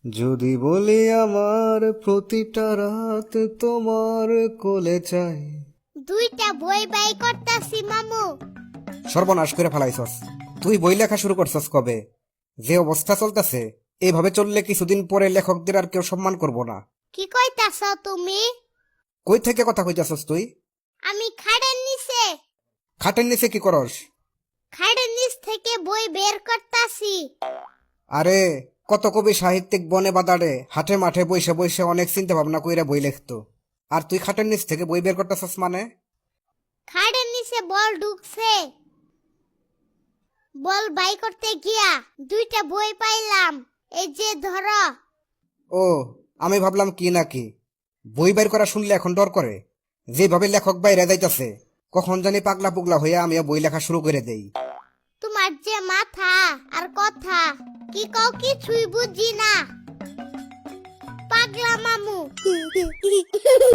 যদি বলি আমার প্রতিটা রাত তোমার কোলে চাই। দুইটা বই বাই করতাছি মামু। সর্বনাশ করে ফেলাইছস। তুই বই লেখা শুরু করছস কবে? যে অবস্থা চলতেছে এইভাবে চললে কিছুদিন পরে লেখকদের আর কেউ সম্মান করব না। কি কইতাছ তুমি? কই থেকে কথা কইতাছস তুই? আমি খাটের নিচে। খাটের নিচে কি করস? খাটের নিচ থেকে বই বের করতাছি। আরে কত কবি সাহিত্যিক বনে বাদাড়ে হাটে মাঠে বইসে বইসে অনেক চিন্তা ভাবনা কইরা বই লিখতো, আর তুই খাটের নিচ থেকে বই বের করতেছস মানে? খাটের নিচে বল ঢুকছে। বল বাই করতে গিয়া দুইটা বই পাইলাম। এই যে ধরো। ও, আমি ভাবলাম কি নাকি বই বের করা শুনলে এখন ডর করে। যেভাবে লেখক বাইরে যাইতাছে কখন জানি পাগলা পুগলা হইয়া আমিও বই লেখা শুরু করে দেই। তোমার যে মাথা আর কথা, কি কও কিছুই বুঝি না। পাগলা মামু।